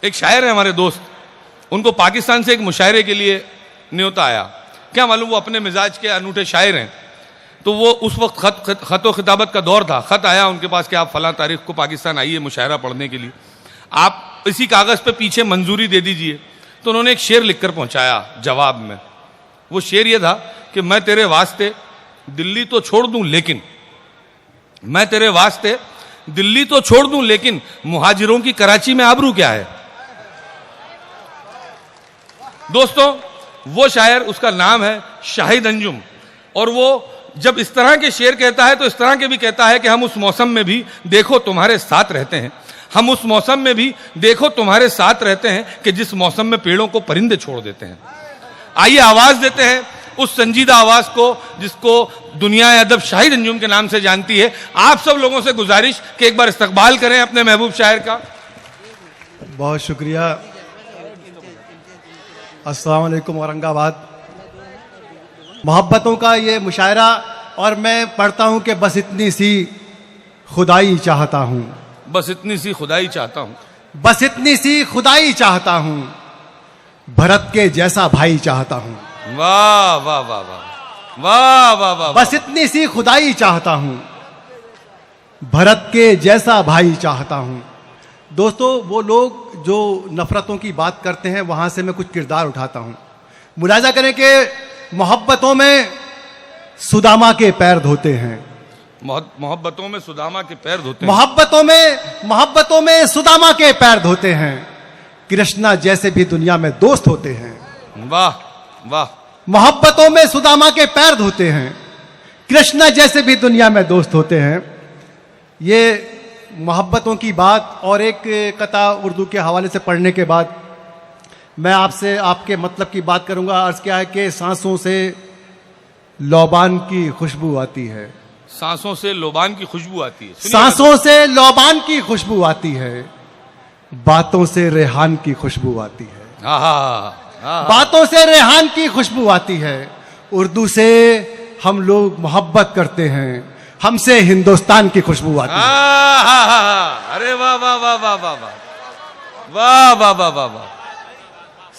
एक शायर है हमारे दोस्त, उनको पाकिस्तान से एक मुशायरे के लिए न्योता आया। क्या मालूम वो अपने मिजाज के अनूठे शायर हैं, तो वो उस वक्त खत खिताबत का दौर था। खत आया उनके पास कि आप फलां तारीख को पाकिस्तान आइए मुशायरा पढ़ने के लिए, आप इसी कागज़ पे पीछे मंजूरी दे दीजिए। तो उन्होंने एक शेर लिखकर पहुंचाया जवाब में। वो शेर ये था कि मैं तेरे वास्ते दिल्ली तो छोड़ दूं लेकिन, मैं तेरे वास्ते दिल्ली तो छोड़ दूं लेकिन मुहाजिरों की कराची में आबरू क्या है। दोस्तों वो शायर, उसका नाम है शाहिद अंजुम, और वो जब इस तरह के शेर कहता है तो इस तरह के भी कहता है कि हम उस मौसम में भी देखो तुम्हारे साथ रहते हैं, हम उस मौसम में भी देखो तुम्हारे साथ रहते हैं कि जिस मौसम में पेड़ों को परिंदे छोड़ देते हैं। आइए आवाज देते हैं उस संजीदा आवाज को जिसको दुनिया अदब शाहिद अंजुम के नाम से जानती है। आप सब लोगों से गुजारिश कि एक बार इस्तकबाल करें अपने महबूब शायर का। बहुत शुक्रिया। अस्सलाम वालेकुम औरंगाबाद। मोहब्बतों का ये मुशायरा, और मैं पढ़ता हूँ कि बस इतनी सी खुदाई चाहता हूँ, बस इतनी सी खुदाई चाहता हूँ, बस इतनी सी खुदाई चाहता हूँ, भरत के जैसा भाई चाहता हूँ। वाह वाह वाह वाह वाह वाह वाह। बस इतनी सी खुदाई चाहता हूँ, भरत के जैसा भाई चाहता हूँ। दोस्तों वो लोग जो नफरतों की बात करते हैं वहां से मैं कुछ किरदार उठाता हूँ। मुलाजा करें कि मोहब्बतों में सुदामा के पैर धोते हैं, मोहब्बतों में सुदामा के पैर धोते हैं, मोहब्बतों में सुदामा के पैर धोते हैं, कृष्णा जैसे भी दुनिया में दोस्त होते हैं। वाह वाह। मोहब्बतों में सुदामा के पैर धोते हैं, कृष्णा जैसे भी दुनिया में दोस्त होते हैं। ये मोहब्बतों की बात और एक कथा उर्दू के हवाले से पढ़ने के बाद मैं आपसे आपके मतलब की बात करूंगा। अर्ज क्या है कि सांसों से लौबान की खुशबू आती है, सांसों से लोबान की खुशबू आती है, सांसों से लौबान की खुशबू आती है, बातों से रेहान की खुशबू आती है, बातों से रेहान की खुशबू आती है। उर्दू से हम लोग मोहब्बत करते हैं, हमसे हिंदुस्तान की खुशबू आती है। अरे वाह वाह वाह वाह वाह वाह वाह वाह वाह वाह।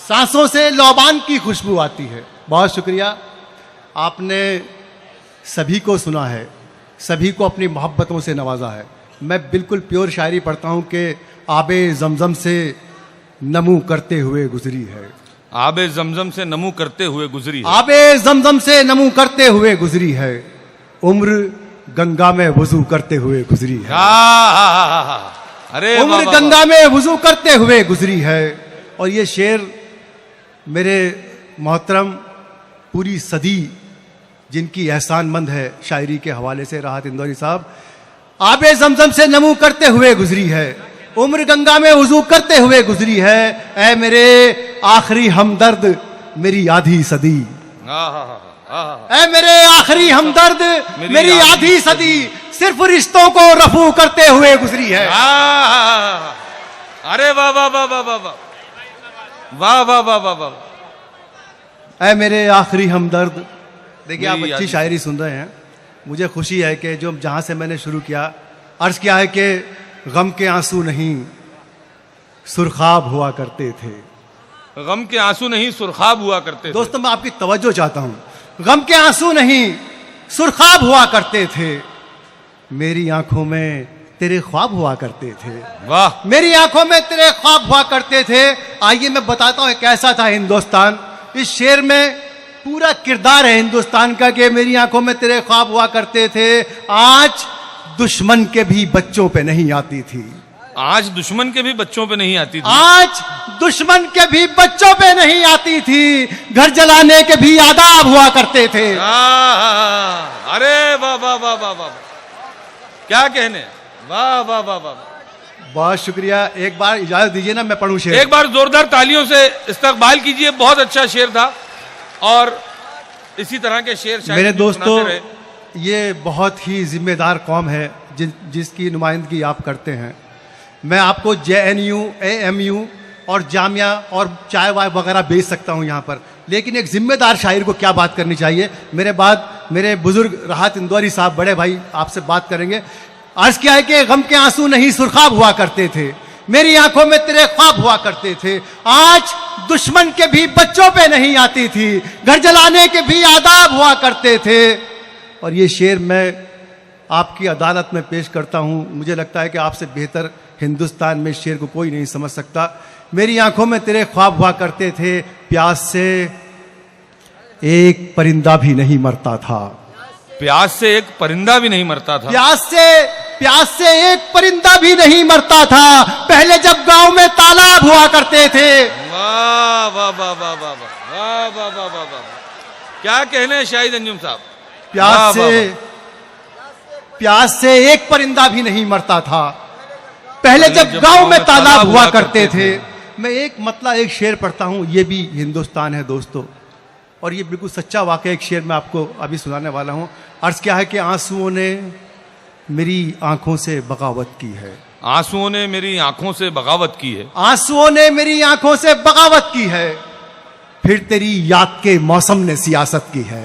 सांसों से लौबान की खुशबू आती है। बहुत शुक्रिया। आपने सभी को सुना है, सभी को अपनी मोहब्बतों से नवाजा है। मैं बिल्कुल प्योर शायरी पढ़ता हूं कि आबे जमजम से नमू करते हुए गुजरी है, आबे जमजम से नमू करते हुए गुजरी है, आबे जमजम से नमू करते हुए गुजरी है, उम्र गंगा में वजू करते हुए गुजरी है, अरे उम्र गंगा में वजू करते हुए गुजरी है। और ये शेर मेरे मोहतरम पूरी सदी जिनकी एहसानमंद है शायरी के हवाले से राहत इंदौरी साहब, आबे जमजम से नमू करते हुए गुजरी है, उम्र गंगा में वजू करते हुए गुजरी है, ऐ मेरे आखिरी हमदर्द मेरी आधी सदी, ऐ मेरे आखिरी हमदर्द मेरी आधी सदी सिर्फ रिश्तों को रफू करते हुए गुजरी है। अरे वाह वाह वाह वाह वाह वाह वाह वाह वाह वाह। ऐ मेरे आखिरी हमदर्द। देखिए आप अच्छी शायरी सुन रहे हैं, मुझे खुशी है कि जो जहां से मैंने शुरू किया, अर्ज किया है कि गम के आंसू नहीं सुरखाब हुआ करते थे, गम के आंसू नहीं सुरखाब हुआ करते थे। दोस्तों मैं आपकी तवज्जो चाहता हूं, गम के आंसू नहीं सुरखाब हुआ करते थे, मेरी आंखों में तेरे ख्वाब हुआ करते थे। वाह। मेरी आंखों में तेरे ख्वाब हुआ करते थे। आइए मैं बताता हूं कैसा था हिंदुस्तान। इस शेर में पूरा किरदार है हिंदुस्तान का कि मेरी आंखों में तेरे ख्वाब हुआ करते थे, आज दुश्मन के भी बच्चों पे नहीं आती थी, आज दुश्मन के भी बच्चों पे नहीं आती थी, आज दुश्मन के भी बच्चों पे नहीं आती थी, घर जलाने के भी आदाब हुआ करते थे। अरे वाह वाह वाह वाह वाह, क्या कहने, वाह वाह वाह वाह। बहुत शुक्रिया। एक बार इजाजत दीजिए ना मैं पढ़ूं शेर। एक बार जोरदार तालियों से इस्तकबाल कीजिए, बहुत अच्छा शेर था और इसी तरह के शेर मेरे दोस्तों ये बहुत ही जिम्मेदार कौम है जिसकी नुमाइंदगी आप करते हैं। मैं आपको JNU, AMU और जामिया और चाय वाय वगैरह बेच सकता हूं यहाँ पर, लेकिन एक जिम्मेदार शायर को क्या बात करनी चाहिए। मेरे बाद मेरे बुजुर्ग राहत इंदौरी साहब बड़े भाई आपसे बात करेंगे। अर्ज क्या है कि गम के आंसू नहीं सुरखाब हुआ करते थे, मेरी आंखों में तेरे ख्वाब हुआ करते थे। आज दुश्मन के भी बच्चों पे नहीं आती थी, घर जलाने के भी आदाब हुआ करते थे। और ये शेर मैं आपकी अदालत में पेश करता हूं। मुझे लगता है कि आपसे बेहतर हिंदुस्तान में शेर को कोई नहीं समझ सकता। मेरी आंखों में तेरे ख्वाब हुआ करते थे, प्यास से एक परिंदा भी नहीं मरता था। प्यास से एक परिंदा भी नहीं मरता था। प्यास से एक परिंदा भी नहीं मरता था, पहले जब गांव में तालाब हुआ करते थे। वाह वाह वाह वाह वाह वाह वाह वाह वाह वाह, क्या कहने हैं शाहिद अंजुम साहब। प्यास से एक परिंदा भी नहीं मरता था, पहले जब गांव में तालाब हुआ करते थे। मैं एक शेर पढ़ता हूं, ये भी हिंदुस्तान है दोस्तों, और ये बिल्कुल सच्चा वाकया एक शेर मैं आपको अभी सुनाने वाला हूं। अर्ज क्या है कि आंसुओं ने मेरी आंखों से बगावत की है। आंसुओं ने मेरी आंखों से बगावत की है। आंसुओं ने मेरी आंखों से बगावत की है, फिर तेरी याद के मौसम ने सियासत की है।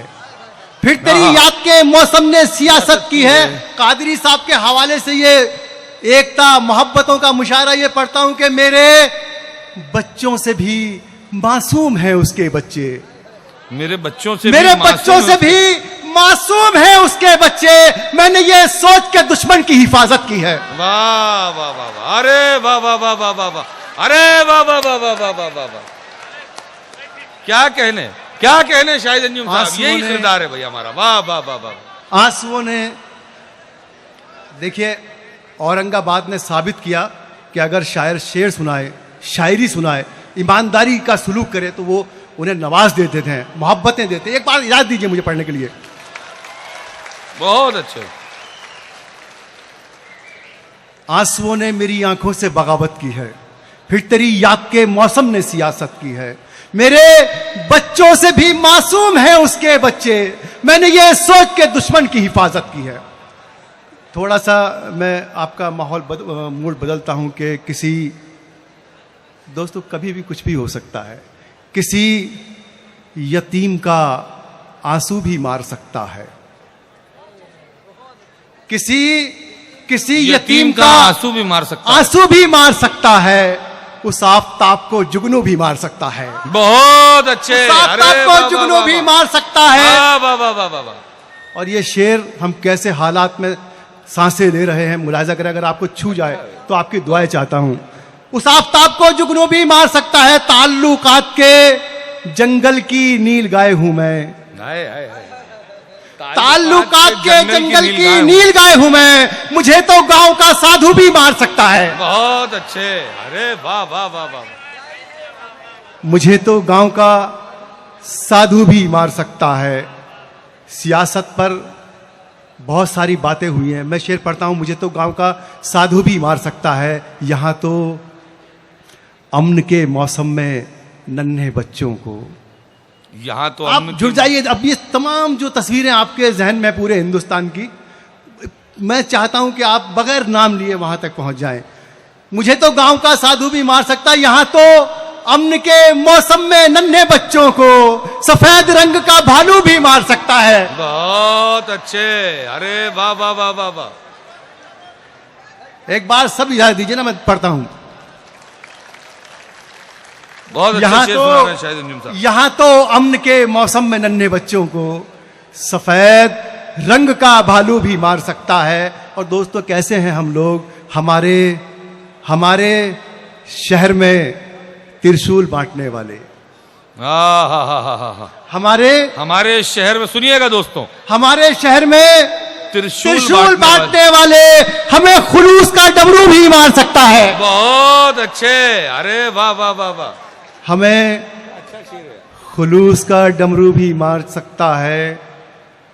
फिर तेरी याद के मौसम ने सियासत की है। कादरी साहब के हवाले से ये एकता मोहब्बतों का मुशायरा ये पढ़ता हूं कि मेरे बच्चों से भी मासूम है उसके बच्चे। मेरे बच्चों से भी मासूम है उसके बच्चे। मैंने ये सोच के दुश्मन की हिफाजत की है। वाह वाह वाह वाह, अरे वाह वाह वाह वाह वाह वाह, अरे वाह वाह वाह वाह वाह वाह वाह, क्या कहने शाहिद अंजुम साहब। यही किरदार है भाई हमारा। वाह वाह वाह वाह। आंसुओं ने, देखिए औरंगाबाद ने साबित किया कि अगर शायर शेर सुनाए, शायरी सुनाए, ईमानदारी का सलूक करे तो वो उन्हें नवाज देते थे, मोहब्बतें देते। एक बार याद दीजिए मुझे पढ़ने के लिए। बहुत अच्छे। आंसुओं ने मेरी आंखों से बगावत की है, फिर तेरी याद के मौसम ने सियासत की है। मेरे बच्चों से भी मासूम है उसके बच्चे, मैंने ये सोच के दुश्मन की हिफाजत की है। थोड़ा सा मैं आपका मूड बदलता हूं कि किसी दोस्तों कभी भी कुछ भी हो सकता है। किसी यतीम का आंसू भी मार सकता है। किसी यतीम का आंसू भी मार सकता है। उस आफताब को जुगनू भी मार सकता है। बहुत अच्छे। आफताब को जुगनू भी मार सकता है। वाह वाह वाह वाह वाह। और ये शेर हम कैसे हालात में सांसें ले रहे हैं मुलाहिजा करें। अगर आपको छू जाए तो आपकी दुआएं चाहता हूं। उस आफताब को जुगनू भी मार सकता है। ताल्लुकात के जंगल की नील गाय हूं मैं। ताल्लुकात के जंगल की नील गाय हूं मैं। मुझे तो गांव का साधु भी मार सकता है। बहुत अच्छे। अरे वाह वाह वाह वाह। मुझे तो गांव का साधु भी मार सकता है। सियासत पर बहुत सारी बातें हुई हैं। मैं शेर पढ़ता हूं, मुझे तो गांव का साधु भी मार सकता है। यहां तो अमन के मौसम में नन्हे बच्चों को। यहां तो आप जुड़ जाइए। अब ये तमाम जो तस्वीरें आपके जहन में पूरे हिंदुस्तान की, मैं चाहता हूं कि आप बगैर नाम लिए वहां तक पहुंच जाएं। मुझे तो गांव का साधु भी मार सकता है। यहां तो अमन के मौसम में नन्हे बच्चों को सफेद रंग का भालू भी मार सकता है। बहुत अच्छे। अरे वाह वाह वाह वाह वाह। एक बार सब इजाजत दीजिए ना, मैं पढ़ता हूं। बहुत यहां तो अमन के मौसम में नन्हे बच्चों को सफेद रंग का भालू भी मार सकता है। और दोस्तों कैसे हैं हम लोग। हमारे शहर में त्रिशूल बांटने वाले। हमारे शहर में, सुनिएगा दोस्तों, हमारे शहर में त्रिशूल बांटने वाले हमें खुलूस का डमरू भी मार सकता है। बहुत अच्छे। अरे वाह वाह वाह वाह। हमें खुलूस का डमरू भी मार सकता है।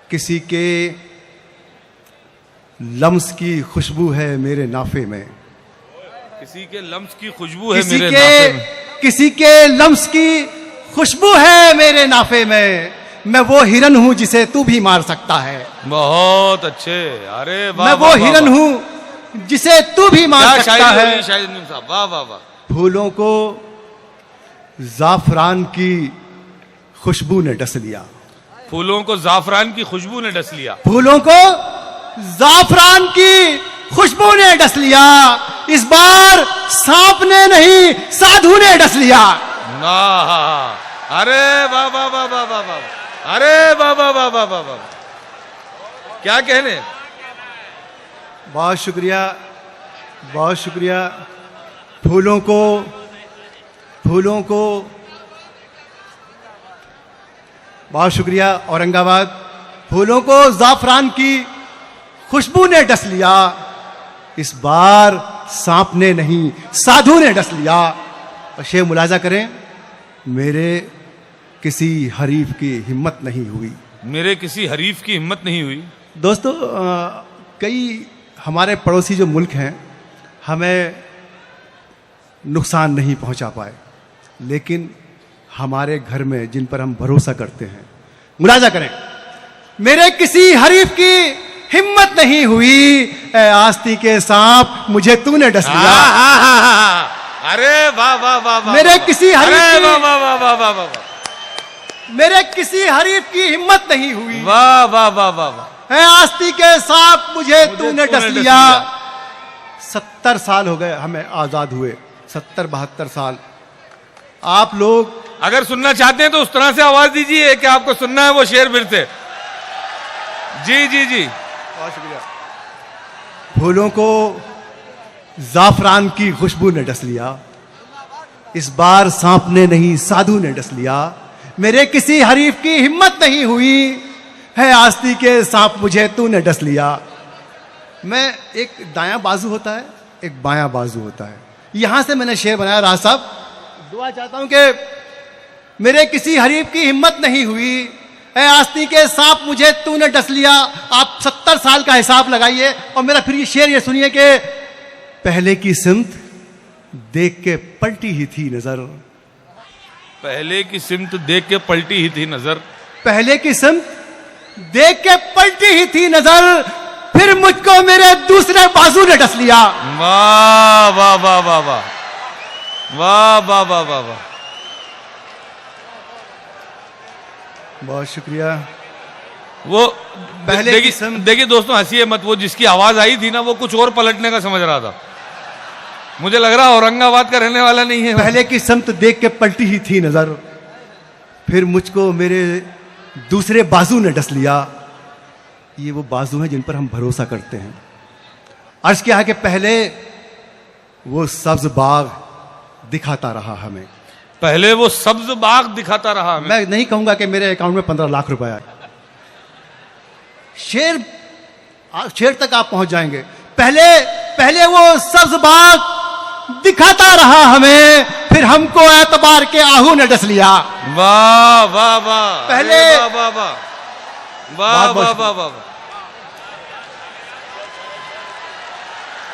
किसी के लम्स की खुशबू है मेरे नाफे में। किसी के लम्स की खुशबू है मेरे नाफे में। किसी के लम्स की खुशबू है मेरे नाफे में। मैं वो हिरन हूं जिसे तू भी मार सकता है। बहुत अच्छे। अरे वाह। मैं वो हिरन हूं जिसे तू भी मार सकता है। वाह वाह वाह। फूलों को जाफरान की खुशबू ने डस लिया। फूलों को जाफरान की खुशबू ने डस लिया। फूलों को जाफरान की खुशबू ने डस लिया। इस बार सांप ने नहीं साधु ने डस लिया। अरे वाह वाह वाह वाह वाह वाह, अरे वाह वाह वाह वाह वाह वाह, क्या कहने। बहुत शुक्रिया, बहुत शुक्रिया। फूलों को बहुत शुक्रिया। औरंगाबाद, फूलों को जाफरान की खुशबू ने डस लिया, इस बार सांप ने नहीं साधु ने डस लिया। और शेर मुलाजा करें, मेरे किसी हरीफ की हिम्मत नहीं हुई। मेरे किसी हरीफ की हिम्मत नहीं हुई। दोस्तों, कई हमारे पड़ोसी जो मुल्क हैं हमें नुकसान नहीं पहुंचा पाए, लेकिन हमारे घर में जिन पर हम भरोसा करते हैं, मुलाजा करें, मेरे किसी हरीफ की हिम्मत नहीं हुई, ए आस्ती के सांप मुझे तूने डस लिया। अरे वाह वाह वाह वाह, मेरे किसी हरीफ की, वाह वाह वाह वाह वाह वाह, मेरे किसी हरीफ की हिम्मत नहीं हुई, वाह वाह वाह वाह वाह, ए आस्ती के सांप मुझे तूने डस लिया। 70 साल हो गए हमें आजाद हुए, 70-72 साल। आप लोग अगर सुनना चाहते हैं तो उस तरह से आवाज दीजिए कि आपको सुनना है वो शेर फिर से। जी जी जी, बहुत शुक्रिया। फूलों को जाफरान की खुशबू ने डस लिया, इस बार सांप ने नहीं साधु ने डस लिया। मेरे किसी हरीफ की हिम्मत नहीं हुई, है आस्ती के सांप मुझे तूने डस लिया। मैं, एक दायां बाजू होता है, एक बायां बाजू होता है, यहां से मैंने शेर बनाया। राज साहब, दुआ चाहता हूं कि मेरे किसी हरीफ की हिम्मत नहीं हुई, है आस्ती के सांप मुझे तूने डस लिया। आप 70 साल का हिसाब लगाइए और मेरा फिर ये शेर ये सुनिए कि पहले की सिमत देख के पलटी ही थी नजर। पहले की सिमत देख के पलटी ही थी नजर। पहले की सिमत देख के पलटी ही थी नजर, फिर मुझको मेरे दूसरे बाजू ने डस लिया। वाह वाह वाह वाह वाह, वाह वाह वाह वाह वाह, बहुत शुक्रिया। वो पहले देखिए दोस्तों, हंसिए मत, वो जिसकी आवाज आई थी ना वो कुछ और पलटने का समझ रहा था। मुझे लग रहा औरंगाबाद का रहने वाला नहीं है। पहले की सिमत देख के पलटी ही थी नजर, फिर मुझको मेरे दूसरे बाजू ने डस लिया। ये वो बाजू हैं जिन पर हम भरोसा करते हैं। अर्ज किया है कि पहले वो सब्ज बाग दिखाता रहा हमें, पहले वो सब्ज बाग दिखाता रहा हमें। मैं नहीं कहूंगा कि मेरे अकाउंट में 15 लाख रुपए आए। शेर तक आप पहुंच जाएंगे। पहले वो सब्ज बाग दिखाता रहा हमें, फिर हमको एतबार के आहू ने डस लिया। वाह वाह वाह, पहले वाह वाह वाह वाह वाह वाह वाह।